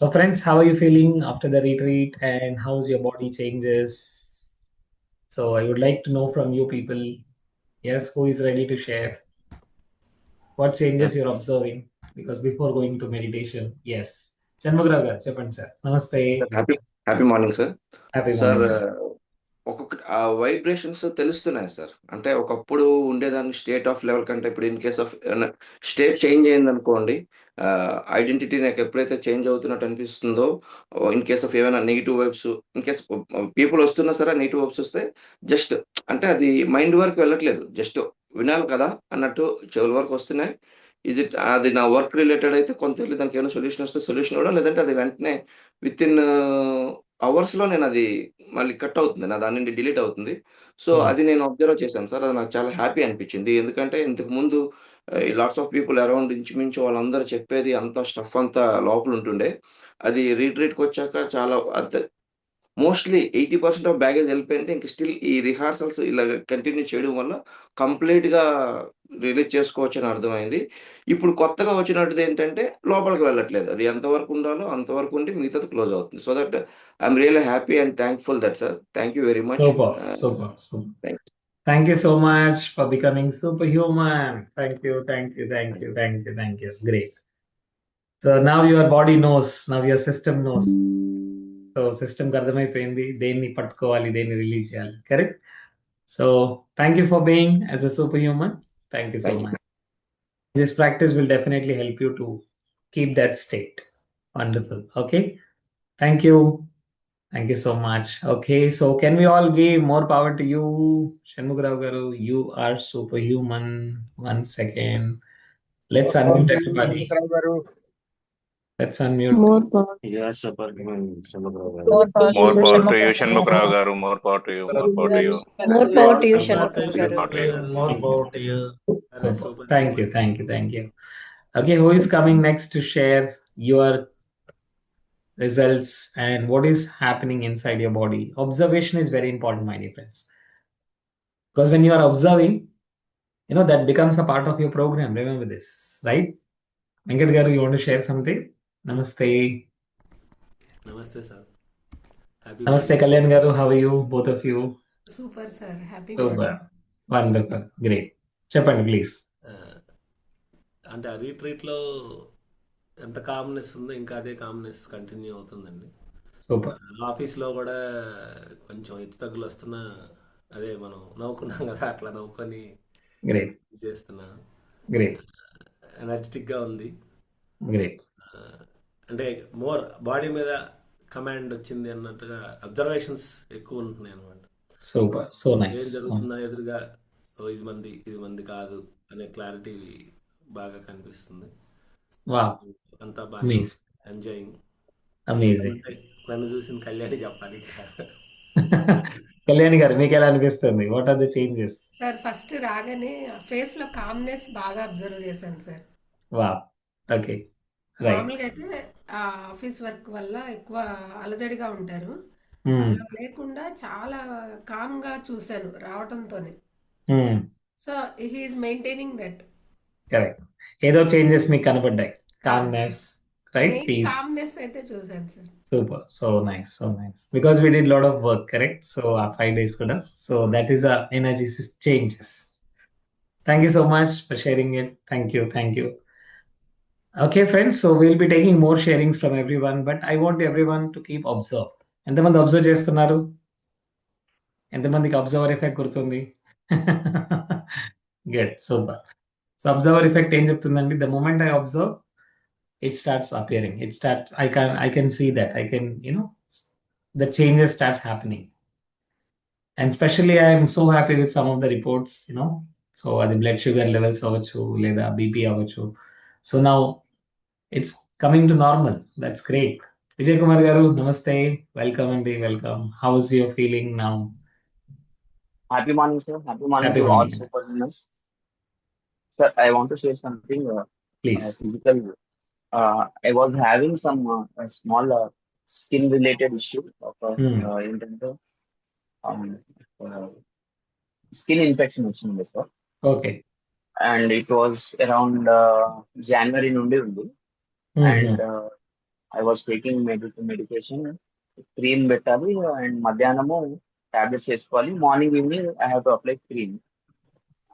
So, friends, how are you feeling after the retreat and how's your body changes? So, I would like to know from you people, yes, who is ready to share what sir changes you're observing? Because before going to meditation, yes. Shanmugrav garu, చెప్పండి sir. నమస్తే. Happy happy morning sir. Happy sir morning sir. ఒక్కొక్కటి ఆ vibrations తెలుస్తున్నాయి sir. అంటే ఒకప్పుడు ఉండేదాన్ని state of level కంటే ఇప్పుడు ఇన్ కేస్ ఆఫ్ ఏమన్నా స్టేట్ చేంజ్ అయిందనుకోండి, ఐడెంటిటీ నాకు ఎప్పుడైతే చేంజ్ అవుతున్నట్టు అనిపిస్తుందో, ఇన్ కేస్ ఆఫ్ ఏమైనా negative vibes, in case people వస్తున్నా సరే నెగెటివ్ వైబ్స్ వస్తే జస్ట్ అంటే అది మైండ్ వరకు వెళ్ళట్లేదు. జస్ట్ వినాలి కదా అన్నట్టు చెవుల వరకు వస్తున్నాయి. అది నా వర్క్ రిలేటెడ్ అయితే కొంత వెళ్లి దానికేమైనా సొల్యూషన్ వస్తే సొల్యూషన్ ఇవ్వడం, లేదంటే అది వెంటనే వితిన్ అవర్స్‌లో నేనది మళ్ళీ కట్ అవుతుంది. నా దాని నుండి డిలీట్ అవుతుంది. సో, అది నేను అబ్జర్వ్ చేశాను సార్. అది నాకు చాలా హ్యాపీ అనిపించింది. ఎందుకంటే ఇంతకుముందు ఈ లాట్స్ ఆఫ్ పీపుల్ అరౌండ్ ఇంచుమించు వాళ్ళందరూ చెప్పేది అంతా స్టఫ్ అంతా లోపల ఉంటుండే. అది రిట్రీట్‌కొచ్చాక చాలా మోస్ట్‌లీ 80% ఆఫ్ బ్యాగేజ్ ఎళ్ళిపోయింది. ఇంక స్టిల్ ఈ రిహార్సల్స్ ఇలాగ కంటిన్యూ చేయడం వల్ల కంప్లీట్‌గా రిలీజ్ చేసుకోవచ్చని అర్థమైంది. ఇప్పుడు కొత్తగా వచ్చినటిదేంటంటే లోపలికి వెళ్ళట్లేదు. అది ఎంతవరకు ఉండాలో అంతవరకు ఉండి మిగతాది క్లోజ్ అవుతుంది. So that I'm really happy and thankful that sir. Thank you very much. Super, ఆహ్, super, super. Thank Thank you so much for becoming superhuman. Thank you, thank you, thank you, thank you, thank you. Great. So now your body knows, now your system knows. So సిస్టమ్‌కి అర్థమైపోయింది. దేన్ని పట్టుకోవాలి, దేన్ని release చేయాలి. Correct? So thank you for being as a super human. Thank you so thank you. Much. This practice will definitely help you to keep that state. Wonderful. Okay. Thank you. Thank you so much. Okay. So can we all give more power to you, Shanmugarao garu? You are superhuman. 1 second. Let's More power unmute to you, everybody. Shanmugarao garu. Let's unmute. More power. Yes, superhuman Shanmugarao garu. More power to More you, power to you, Shanmugarao Shanmugarao garu. garu. More power to you. More power to you. More power to you, More power to Shanmugarao you, garu. Power to you. More Thank power you. to you. Super. Thank you. Thank you. Thank you. Okay. Who is coming next to share your results and what is happening inside your body? Observation is very important, my dear friends. Because when you are observing, that becomes a part of your program. Remember this, right? Venkat garu, you want to share something? Namaste. Namaste, sir. Happy Namaste, morning. Kalyan garu. How are you? Both of you? Super, sir. Happy Super. morning. Wonderful. Great. Chepandi, please. అంటే ఆ రీట్రీట్లో ఎంత calmness ఉందో ఇంకా అదే calmness continue అవుతుందండి. Super. ఆఫీస్లో కూడా కొంచెం హెచ్చు తగ్గులు వస్తున్నా అదే మనం నవ్వుకున్నాం కదా, అట్లా నవ్వుకొని Great. చేస్తున్నా. Great. ఎనర్జెటిక్గా ఉంది. Great. అంటే మోర్ బాడీ మీద కమాండ్ వచ్చింది అన్నట్టుగా అబ్జర్వేషన్స్ ఎక్కువ ఉంటున్నాయి అనమాట. Super. So ఏం nice. జరుగుతుందా ఎదురుగా, ఓ ఇది మంది కాదు అనే క్లారిటీ బాగా కనిపిస్తుంది. Wow. అంతా బాగా Amazing. ఎంజాయింగ్. Amazing. నన్ను చూసిన కళ్యాణి చెప్పాలి. కళ్యాణి గారు మీకు ఎలా అనిపిస్తుంది? What are the changes? Sir first రాగానే ఫేస్ లో కామ్నెస్ బాగా అబ్జర్వ్ చేశాను సార్. వా ఓకే రైట్. మామూలుగా అయితే ఆఫీస్ వర్క్ వల్ల ఎక్కువ అలజడిగా ఉంటారు. అలా లేకుండా చాలా కామ్ గా చూశాను రావటంతోనే. So he is maintaining that. Correct. ఏదో చేంజెస్ మీకు కనబడ్డాయి. Calmness, right? పీస్. కామ్నెస్ అయితే చూశాను sir. Super. So nice, so nice. Because we did lot of work, correct? So ah 5 days కూడా. So that is energy changes. Thank you so much for sharing it. Thank you, thank you. Okay, friends, so we'll be taking more sharings from everyone, but I want everyone to keep observe. ఎంతమంది observe చేస్తున్నారు? ఎంతమందికి observer effect గుర్తుంది? Good, super. So observer effect ఏం చెప్తుందండి? The moment I observe, it starts appearing. I can see that. I can, the changes starts happening. And especially I am so happy with some of the reports, so the blood sugar levels avachchu, leda BP avachchu. So now it's coming to normal. That's great. Vijay Kumar garu, namaste. Welcome and welcome. How is your feeling now? Happy morning, sir. Happy morning Happy to all morning. superhumans. Sir, I want to say something Please. physical. I was having some a small skin-related issue of skin infection వచ్చింది sir. Okay. And it was around January నుండి ఉంది. And I was taking medication, cream పెట్టాలి and మధ్యాహ్నము tablets వేసుకోవాలి, morning evening I have to apply cream.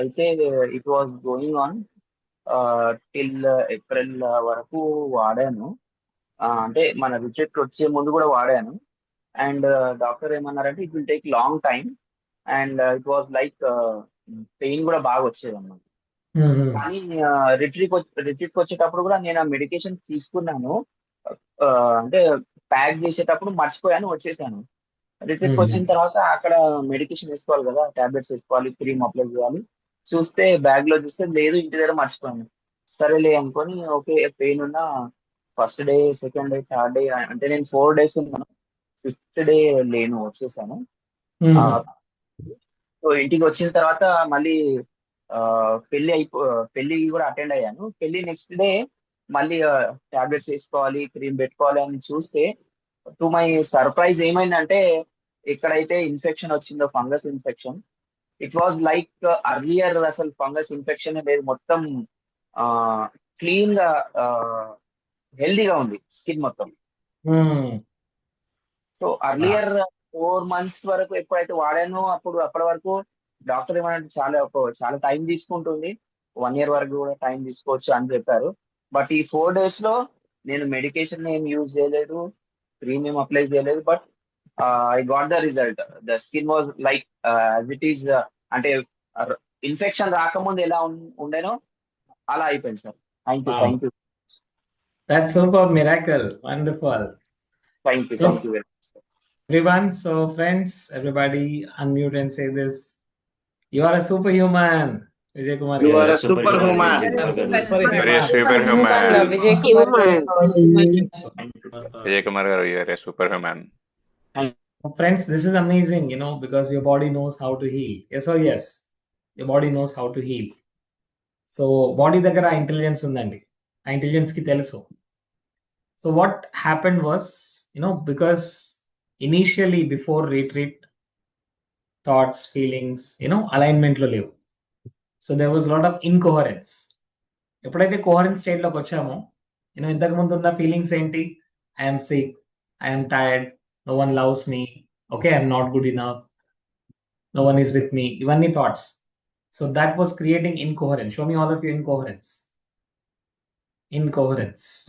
అయితే it was going on till April వరకు వాడాను. అంటే మన రిట్రీట్ వచ్చే ముందు కూడా వాడాను. అండ్ డాక్టర్ ఏమన్నారంటే it will take long time and it was like pain కూడా బాగా వచ్చేది అన్నమాట. కానీ రిట్రీట్కి వచ్చేటప్పుడు కూడా నేను ఆ మెడికేషన్ తీసుకున్నాను. అంటే ప్యాక్ చేసేటప్పుడు మర్చిపోయాను, వచ్చేసాను. రిట్రీట్కి వచ్చిన తర్వాత అక్కడ మెడికేషన్ వేసుకోవాలి కదా, టాబ్లెట్స్ వేసుకోవాలి, క్రీమ్ అప్లై చేయాలి. చూస్తే బ్యాగ్ లో చూస్తే లేదు, ఇంటి దగ్గర మర్చిపోయాను. సరేలే అనుకొని ఓకే పెయిన్ ఉన్నా first day, second day, third day, అంటే నేను 4 days ఉన్నాను. 5th డే లేను, వచ్చేసాను. సో ఇంటికి వచ్చిన తర్వాత మళ్ళీ పెళ్లి కూడా అటెండ్ అయ్యాను. పెళ్లి నెక్స్ట్ డే మళ్ళీ టాబ్లెట్స్ వేసుకోవాలి, క్రీమ్ పెట్టుకోవాలి అని చూస్తే టు మై సర్ప్రైజ్ ఏమైందంటే ఎక్కడైతే ఇన్ఫెక్షన్ వచ్చిందో, fungus infection, it was like earlier అసలు ఫంగస్ ఇన్ఫెక్షన్ లేదు, మొత్తం క్లీన్ గా హెల్దీగా ఉంది స్కిన్ మొత్తం. సో అర్లియర్ 4 months వరకు ఎప్పుడైతే వాడానో అప్పటి వరకు డాక్టర్ ఏమన్నా చాలా టైం తీసుకుంటుంది, 1 year వరకు కూడా టైం తీసుకోవచ్చు అని చెప్పారు. బట్ ఈ 4 days లో నేను మెడికేషన్ ఏం యూజ్ చేయలేదు, క్రీమ్ ఏం అప్లై చేయలేదు, but I got the result. The skin was like as it is, అంటే ఇన్ఫెక్షన్ రాకముందు ఎలా ఉండేనో అలా అయిపోయింది sir. Thank you. That's super miracle. Wonderful. Thank you So, very much. everyone, so friends, everybody unmute and say this. You are a superhuman. Vijay Kumar. You garu. are a superhuman. Very superhuman. Vijay Kumar garu. Vijay Kumar garu, you are a superhuman. Friends, this is amazing, because your body knows how to heal. Yes or yes? Your body knows how to heal. So, body దగ్గర intelligence ఉందండి. ఆ intelligence కి తెలుసు. So, what happened was, because initially before retreat, thoughts, feelings, alignment లో లేవు. So, there was a lot of incoherence. ఎప్పుడైతే coherence state లోకి వచ్చామో, ఇంతకు ముందు ఉన్న ఫీలింగ్స్ ఏంటి? I'm sick, I'm tired, no one loves me, okay, I'm not good enough, no one is with me, ivanni thoughts. So that was creating incoherence. Show me all of you incoherence,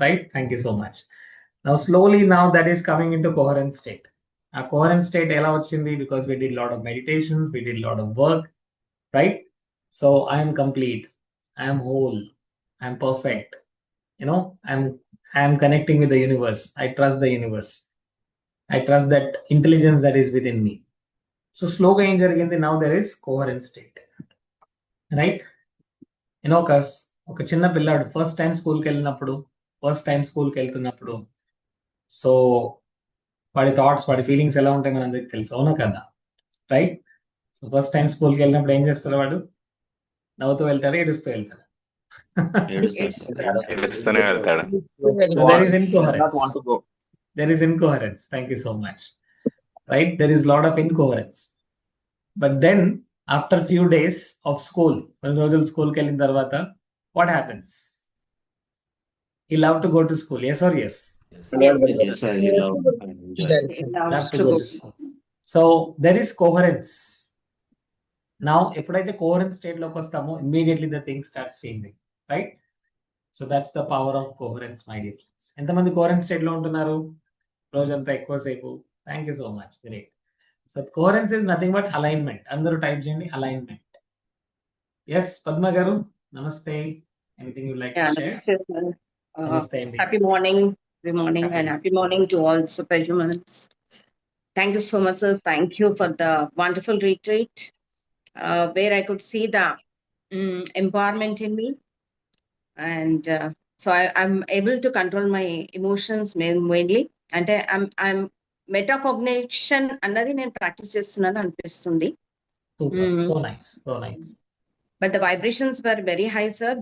right? Thank you so much. Now slowly now that is coming into coherent state. A coherent state ela vachindi because we did a lot of meditations, we did a lot of work, right? So I am complete, I am whole, I am perfect, I am connecting with the universe, I trust the universe, I trust that intelligence that is within me. So slowly ఏం జరిగింది? Now there is coherent state, right? ఒక చిన్న పిల్లాడు first time స్కూల్కి వెళ్తున్నప్పుడు so వాడి thoughts, వాడి feelings ఎలా ఉంటాయి మనందరికి తెలుసు, అవునా కదా? రైట్? సో ఫస్ట్ టైం స్కూల్కి వెళ్ళినప్పుడు ఏం చేస్తాడు వాడు? నవ్వుతూ వెళ్తాడు, ఏడుస్తూ వెళ్తాడు. ఏడుస్తూనే వెళ్తాడు. So there is incoherence. There is incoherence. Thank you so much. Right? There is a lot of incoherence. But then, after few days of school, when రోజులు స్కూల్కి వెళ్ళిన తర్వాత, what happens? He loved to go to school. Yes or yes? Yes, sir. Loved to go to school. So, there is coherence. Now, ఎప్పుడైతే coherent state లోకి వస్తామో, immediately the thing starts changing. Right? So, that's the power of coherence, my dear friends. ఎంతమంది coherent state లో ఉంటున్నారు రోజంతా ఎక్కువసేపు? Thank you so much. Great. So coherence is nothing but alignment. అందరూ type చేయండి, alignment. Yes Padma గారు, నమస్తే. Anything you like to share? నమస్తే అండి. Happy morning, and happy morning to all superhumans. Thank you so much, sir. Thank you for the wonderful retreat where I could see the empowerment in me, and so I'm able to control my emotions mainly. అంటే I'm metacognition అన్నది నేను practice చేస్తున్నాను అనిపిస్తుంది. So nice. But the vibrations were very high, sir.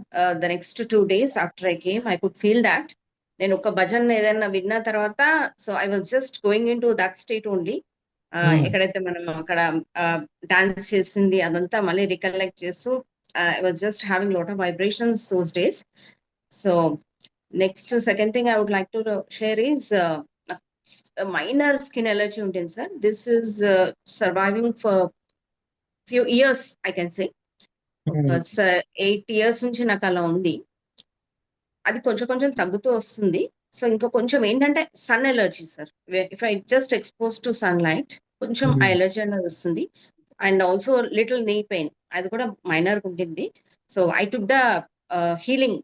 The next 2 days after I came, I could feel that. నేను ఒక భజన్ ఏదైనా విన్న తర్వాత, so I was just going in to that state only. ఎక్కడైతే మనం అక్కడ డాన్స్ చేసింది అదంతా మళ్ళీ రికలెక్ట్ చేస్తూ I was just having lot of vibrations those days. So Next, second thing I would like to share is a minor skin allergy ఉంటుంది sir. This is surviving for few years, I can say. Because 8 years నుంచి నాకు అలా ఉంది. అది కొంచెం కొంచెం తగ్గుతూ వస్తుంది. సో ఇంకా కొంచెం ఏంటంటే sun allergy sir. If I just expose to sunlight కొంచెం ఆ ఎలర్జీ అనేది వస్తుంది. And also little knee pain అది కూడా మైనర్ ఉంటుంది. So I took the healing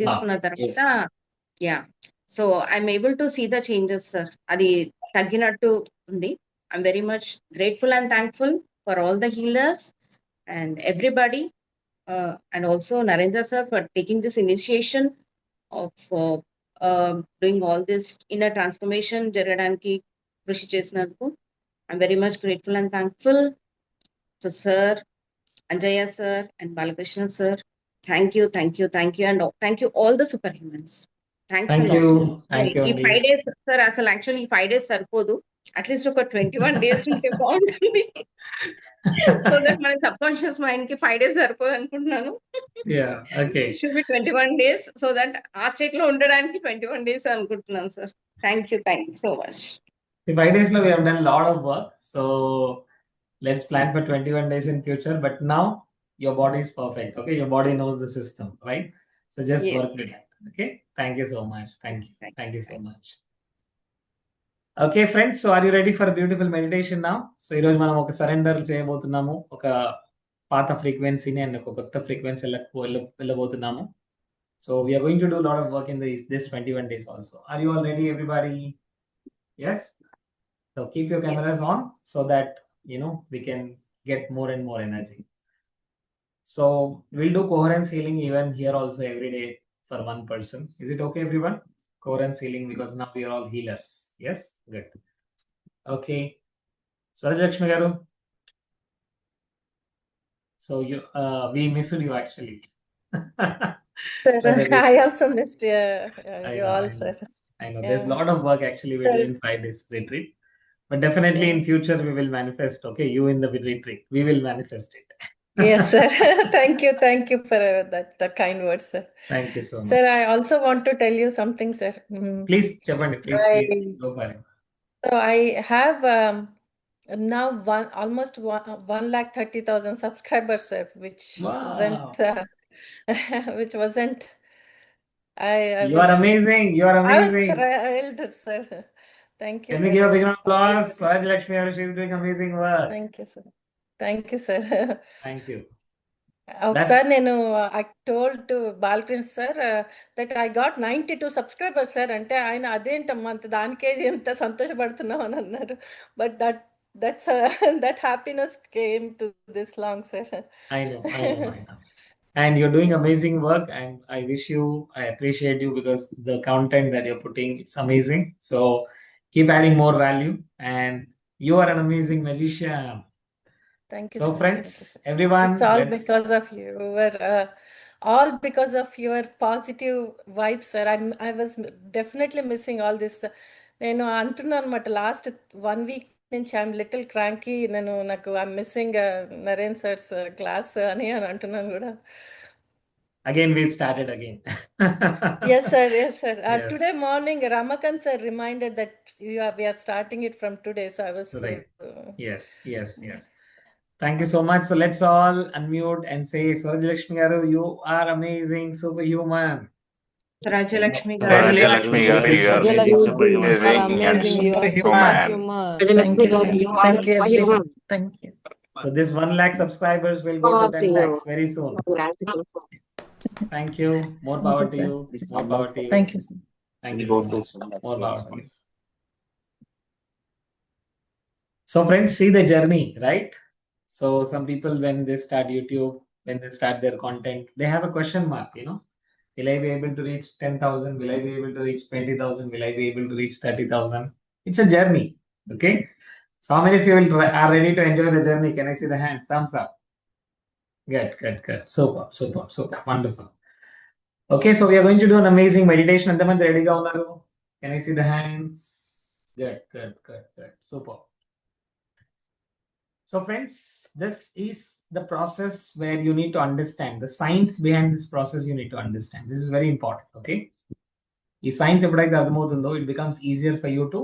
తీసుకున్న తర్వాత yeah so I'm able to see the changes sir. అది తగ్గినట్టు ఉంది. I'm very much grateful and thankful for all the healers and everybody and also Narendra sir for taking this initiation of doing all this inner transformation jaradaniki krushi chesinanduku. I'm very much grateful and thankful to sir Anjaya sir and Balakrishna sir. Thank you and thank you all the superhumans. Thanks Thank a lot. Thank you. ఈ 5 days sir అసలు actually ఈ 5 days సరిపోదు. At least ఒక 21 days ఉంటే బాగుంటుంది. So that మన sub conscious mind కి 5 days సరిపోదు అనుకుంటున్నాను. Should be 21 days so that ఆ స్టేట్ లో ఉండడానికి 21 days అనుకుంటున్నాను sir. Thank you so much. The 5 days we have done a lot of work, so let's plan for 21 days in future. But now your body is perfect. Okay, your body knows the system, right? So just work with that. Okay, thank you so much. Thank you so much. Okay friends, so are you ready for a beautiful meditation now? So ఈ రోజు మనం ఒక surrender చేయబోతున్నాము. ఒక పాత ఫ్రీక్వెన్సీని and ఒక కొత్త frequency వెళ్ళబోతున్నాము. So we are going to do a lot of work in this 21 days also. Are you all ready, everybody? Yes? So keep your cameras on so that we can get more and more energy. So we'll do coherence healing even here also every day for one person. Is it okay, everyone? Coherence healing, because now we are all healers. Yes? Good. Okay. Swaraj Lakshmi garu. So we missed you actually. Sir, I also missed you all, sir. I know. There's a lot of work actually we do in 5 days retreat. But definitely in future we will manifest. Okay, you in the retreat. We will manifest it. Yes, sir. Thank you for the kind words, sir. Thank you so much. Sir, I also want to tell you something, sir. Please, Chapandi, please go for it. So I have now almost 130,000 subscribers, sir, which wasn't. You are amazing. I was thrilled, sir. Thank you. Can we give a big round of applause? Swaraj Lakshmi, she is doing amazing work. Thank you, sir. Thank you, sir. Thank you. Sir, I told to Balakrishna sir that I got 92 subscribers, sir. Ante ayana adentamma anta danike enta santoshapadatunnavu అని అన్నారు. But that happiness came to this long, sir. I know. And you're doing amazing work, and I appreciate you because the content that you're putting, it's amazing. So keep adding more value, and you are an amazing magician. Thank you. So sir. friends, everyone, it's all because of you. All because of your positive vibes, sir. I was definitely missing all this. నేను అంటున్నాను అన్నమాట last 1 week నుంచి I'm little cranky. I'm missing Naren sir's class అని అంటున్నాను కూడా. Again we started again. Yes sir. Yes. Today morning Ramakant sir reminded that we are starting it from today, so I was right. Yes. Thank you so much. So let's all unmute and say, Swaraj Lakshmi garu, you are amazing, superhuman. Swaraj Lakshmi garu, you are amazing, superhuman. Thank you. So this 1 lakh subscribers will go to 10 lakhs very soon. Thank you. More power to you. More power to you. Thank you, sir. Thank you so much. More power to you. So friends, see the journey, right? So some people, when they start YouTube, when they start their content, they have a question mark, Will I be able to reach 10,000? Will I be able to reach 20,000? Will I be able to reach 30,000? It's a journey, okay? So how many of you are ready to enjoy the journey? Can I see the hands? Thumbs up. Good. Super. Wonderful. Okay, so we are going to do an amazing meditation. Antamanది రెడీగా ఉన్నారు? Can I see the hands? Good. Super. So friends, this is the process where you need to understand the science behind this process. You need to understand. This is very important. Okay. ఈ science ఎప్పుడైతే అర్థమవుతుందో, it becomes easier for you to